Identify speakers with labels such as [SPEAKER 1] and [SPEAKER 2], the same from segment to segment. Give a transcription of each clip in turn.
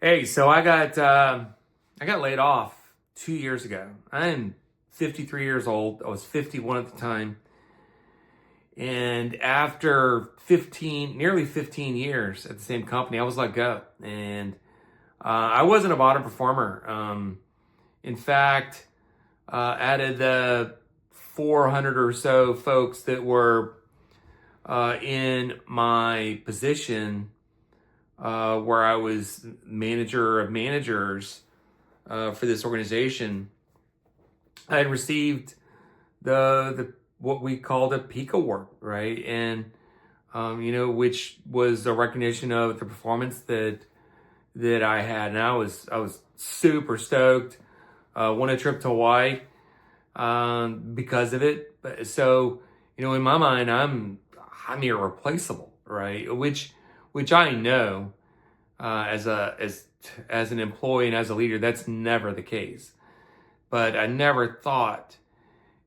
[SPEAKER 1] Hey, so I got laid off 2 years ago. I'm 53 years old. I was 51 at the time. And after nearly 15 years at the same company, I was let go. And I wasn't a bottom performer. In fact, out of the 400 or so folks that were in my position, where I was manager of managers for this organization, I had received the what we called a peak award, right? And which was a recognition of the performance that I had, and I was super stoked. Won a trip to Hawaii because of it. But so in my mind, I'm irreplaceable, right? Which I know as an employee and as a leader, that's never the case. But I never thought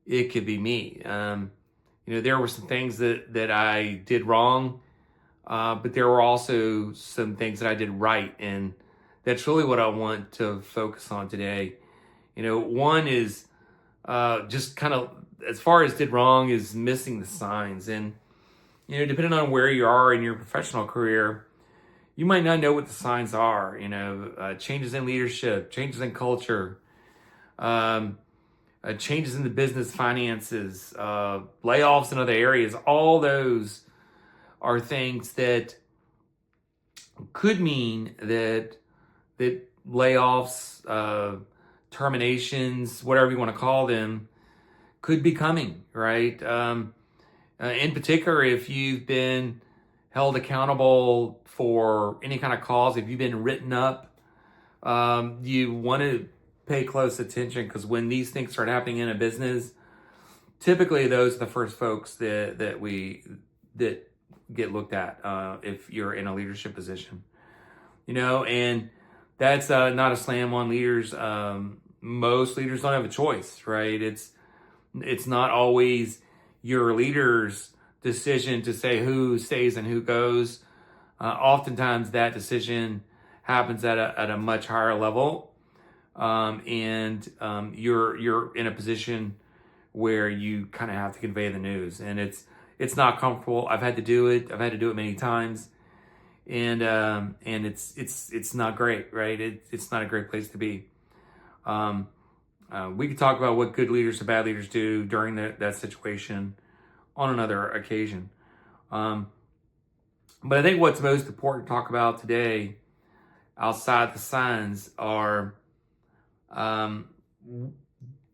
[SPEAKER 1] it could be me. There were some things that I did wrong, but there were also some things that I did right, and that's really what I want to focus on today. One is just kind of, as far as did wrong, is missing the signs. And depending on where you are in your professional career, you might not know what the signs are. Changes in leadership, changes in culture, changes in the business finances, layoffs in other areas. All those are things that could mean that layoffs, terminations, whatever you want to call them, could be coming, right? In particular, if you've been held accountable for any kind of cause, if you've been written up, you want to pay close attention, because when these things start happening in a business, typically those are the first folks that get looked at if you're in a leadership position. And that's not a slam on leaders. Most leaders don't have a choice, right? It's not always your leader's decision to say who stays and who goes. Oftentimes that decision happens at a much higher level, and you're in a position where you kind of have to convey the news, and it's not comfortable. I've had to do it. I've had to do it many times, and it's not great, right? It's not a great place to be. We could talk about what good leaders and bad leaders do during that situation on another occasion. But I think what's most important to talk about today, outside the signs, are the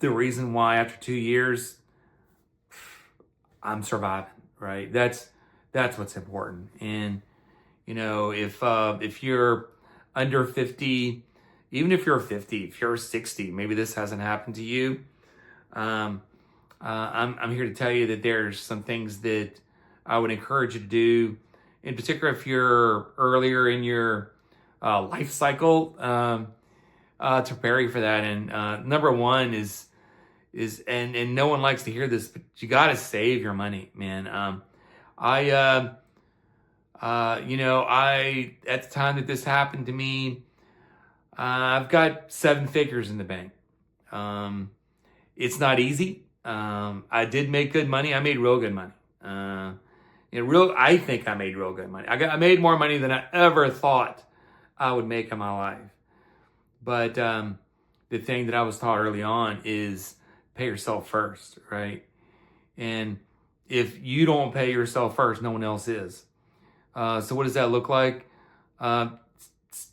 [SPEAKER 1] reason why after 2 years I'm surviving, right? That's what's important. And if you're under 50, even if you're 50, if you're 60, maybe this hasn't happened to you. I'm here to tell you that there's some things that I would encourage you to do, in particular if you're earlier in your life cycle, to prepare you for that. And number one is and no one likes to hear this, but you got to save your money, man. I at the time that this happened to me, I've got 7 figures in the bank. It's not easy. I did make good money. I made real good money. I think I made real good money. I made more money than I ever thought I would make in my life. But the thing that I was taught early on is pay yourself first, right? And if you don't pay yourself first, no one else is. So what does that look like?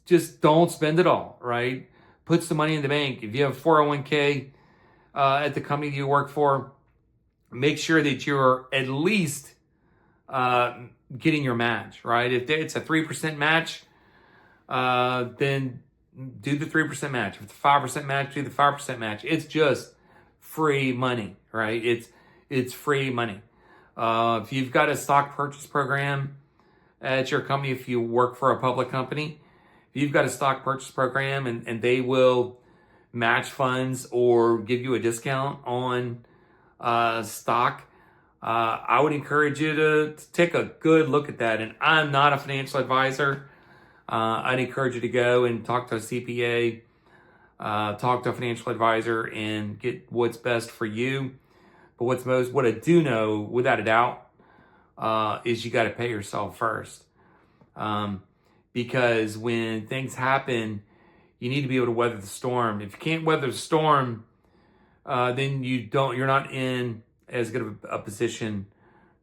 [SPEAKER 1] Just don't spend it all, right? Put some money in the bank. If you have 401k at the company you work for, make sure that you're at least getting your match, right? If it's a 3% match, then do the 3% match. If it's a 5% match, do the 5% match. It's just free money, right? It's free money. If you've got a stock purchase program at your company, if you work for a public company, if you've got a stock purchase program and they will match funds or give you a discount on stock, I would encourage you to take a good look at that. And I'm not a financial advisor. I'd encourage you to go and talk to a CPA, talk to a financial advisor, and get what's best for you. But what I do know, without a doubt, is you got to pay yourself first. Because when things happen, you need to be able to weather the storm. If you can't weather the storm, then you're not in as good of a position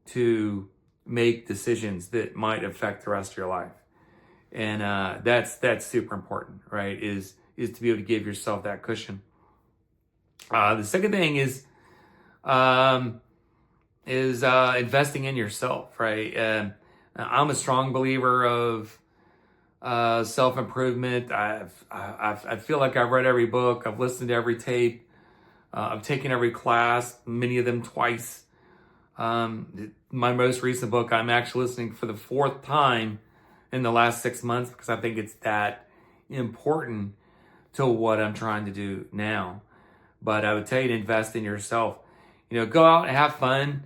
[SPEAKER 1] to make decisions that might affect the rest of your life. And that's super important, right? Is to be able to give yourself that cushion. The second thing is investing in yourself, right? I'm a strong believer of self-improvement. I feel like I've read every book. I've listened to every tape. I've taken every class, many of them twice. My most recent book, I'm actually listening for the 4th time in the last 6 months because I think it's that important to what I'm trying to do now. But I would tell you to invest in yourself. Go out and have fun.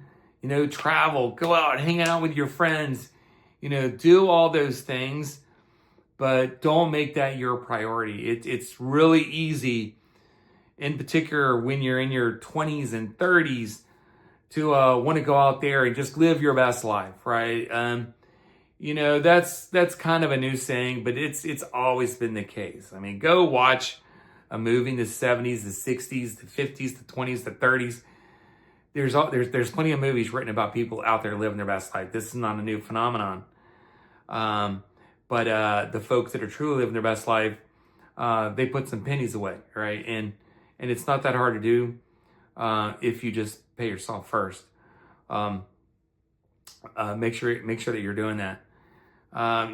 [SPEAKER 1] Travel. Go out and hang out with your friends. Do all those things. But don't make that your priority. It's really easy, in particular when you're in your 20s and 30s, to want to go out there and just live your best life, right? That's kind of a new saying, but it's always been the case. I mean, go watch a movie in the 70s, the 60s, the 50s, the 20s, the 30s. There's plenty of movies written about people out there living their best life. This is not a new phenomenon. But the folks that are truly living their best life, they put some pennies away, right? And it's not that hard to do if you just pay yourself first. Make sure that you're doing that.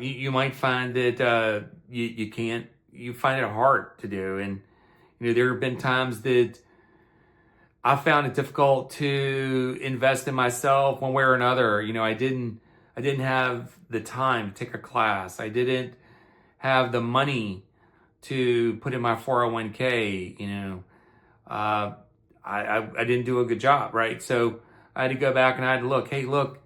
[SPEAKER 1] You might find that you can't. You find it hard to do, and there have been times that I found it difficult to invest in myself one way or another. I didn't have the time to take a class. I didn't have the money to put in my 401k. I didn't do a good job, right? So I had to go back and I had to look. Hey, look,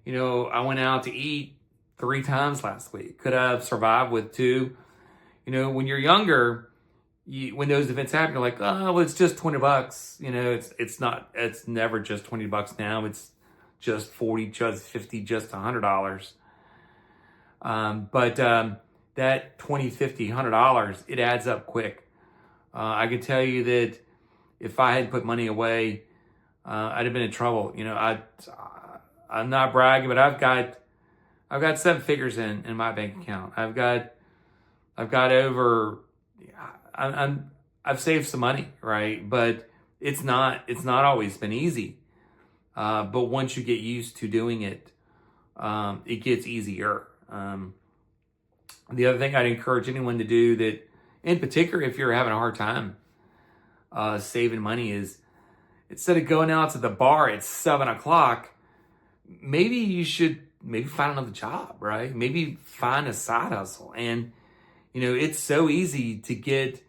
[SPEAKER 1] I went out to eat 3 times last week. Could I have survived with 2? When you're younger, when those events happen, you're like, oh, well, it's just $20. It's never just $20 now. It's just 40, just 50, just $100. But that $20, $50, $100, it adds up quick. I can tell you that if I hadn't put money away, I'd have been in trouble. I'm not bragging, but I've got 7 figures in my bank account. I've got over. I've saved some money, right? But it's not always been easy. But once you get used to doing it, it gets easier. The other thing I'd encourage anyone to do that, in particular, if you're having a hard time saving money, is instead of going out to the bar at 7:00, maybe you should find another job, right? Maybe find a side hustle. And, it's so easy to get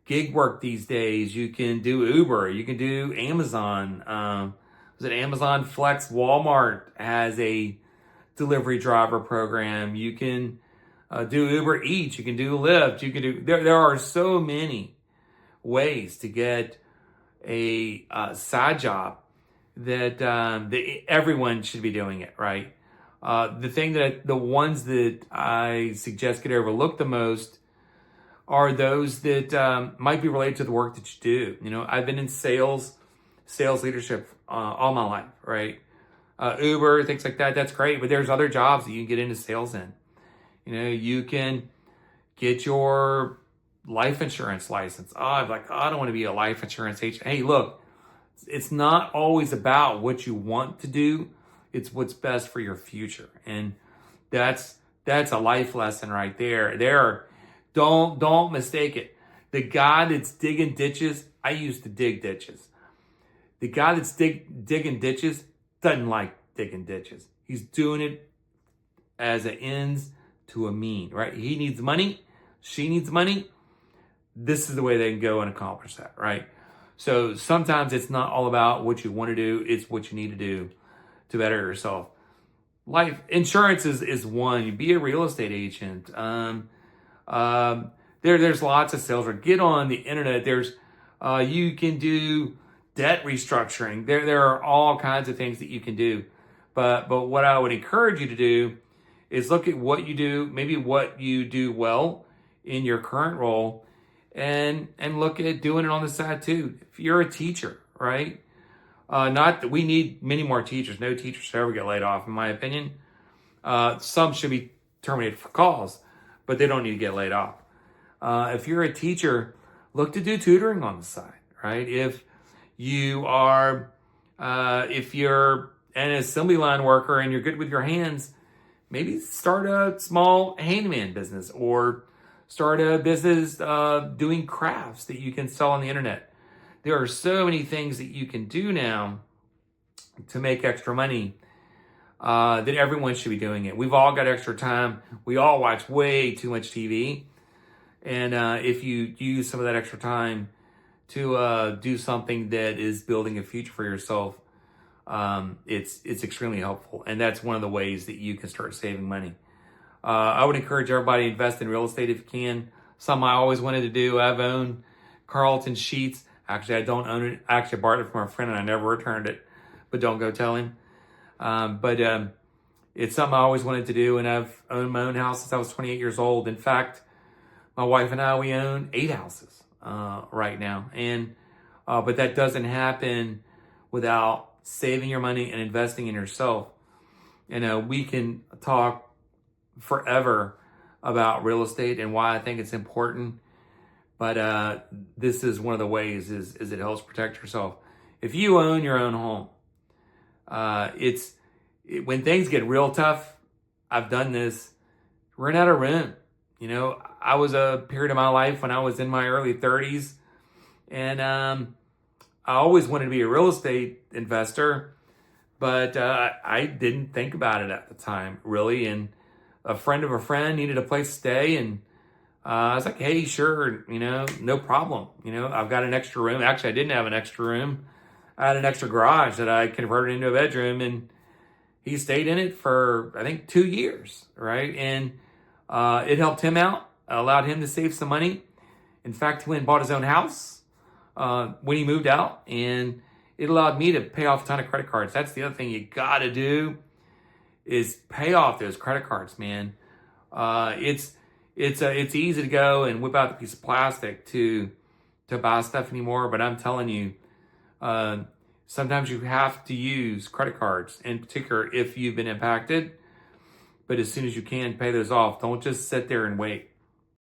[SPEAKER 1] gig work these days. You can do Uber, you can do Amazon. Was it Amazon Flex? Walmart has a delivery driver program. You can do Uber Eats. You can do Lyft. You can do. There are so many ways to get a side job that everyone should be doing it, right? The ones that I suggest get overlooked the most are those that might be related to the work that you do. I've been in sales leadership all my life, right? Uber, things like that. That's great, but there's other jobs that you can get into sales in. You can get your life insurance license. I don't want to be a life insurance agent. Hey, look, it's not always about what you want to do. It's what's best for your future. And that's a life lesson right there. Don't mistake it. The guy that's digging ditches, I used to dig ditches. The guy that's digging ditches doesn't like digging ditches. He's doing it as an ends to a mean, right? He needs money. She needs money. This is the way they can go and accomplish that, right? So sometimes it's not all about what you want to do. It's what you need to do to better yourself. Life insurance is one. You be a real estate agent. There's lots of sales. Get on the internet. You can do debt restructuring. There are all kinds of things that you can do. But what I would encourage you to do is look at what you do, maybe what you do well in your current role, and look at doing it on the side too. If you're a teacher, right? Not that we need many more teachers. No teacher should ever get laid off, in my opinion. Some should be terminated for cause, but they don't need to get laid off. If you're a teacher, look to do tutoring on the side, right? If you're an assembly line worker and you're good with your hands, maybe start a small handyman business or start a business doing crafts that you can sell on the internet. There are so many things that you can do now to make extra money that everyone should be doing it. We've all got extra time. We all watch way too much TV. And if you use some of that extra time to do something that is building a future for yourself, it's extremely helpful. And that's one of the ways that you can start saving money. I would encourage everybody to invest in real estate if you can. Something I always wanted to do. I've owned Carlton sheets. Actually, I don't own it. I actually borrowed it from a friend and I never returned it. But don't go tell him. It's something I always wanted to do. And I've owned my own house since I was 28 years old. In fact, my wife and I, we own 8 houses right now. But that doesn't happen without saving your money and investing in yourself. We can talk forever about real estate and why I think it's important. But this is one of the ways is it helps protect yourself. If you own your own home, when things get real tough, I've done this, rent out a room. I was a period of my life when I was in my early 30s, and I always wanted to be a real estate investor, but I didn't think about it at the time, really. And a friend of a friend needed a place to stay, and I was like, hey, sure, no problem. I've got an extra room. Actually, I didn't have an extra room. I had an extra garage that I converted into a bedroom, and he stayed in it for, I think, 2 years, right? And it helped him out, allowed him to save some money. In fact, he went and bought his own house when he moved out, and it allowed me to pay off a ton of credit cards. That's the other thing you got to do is pay off those credit cards, man. It's easy to go and whip out the piece of plastic to buy stuff anymore, but I'm telling you, sometimes you have to use credit cards, in particular if you've been impacted. But as soon as you can, pay those off. Don't just sit there and wait.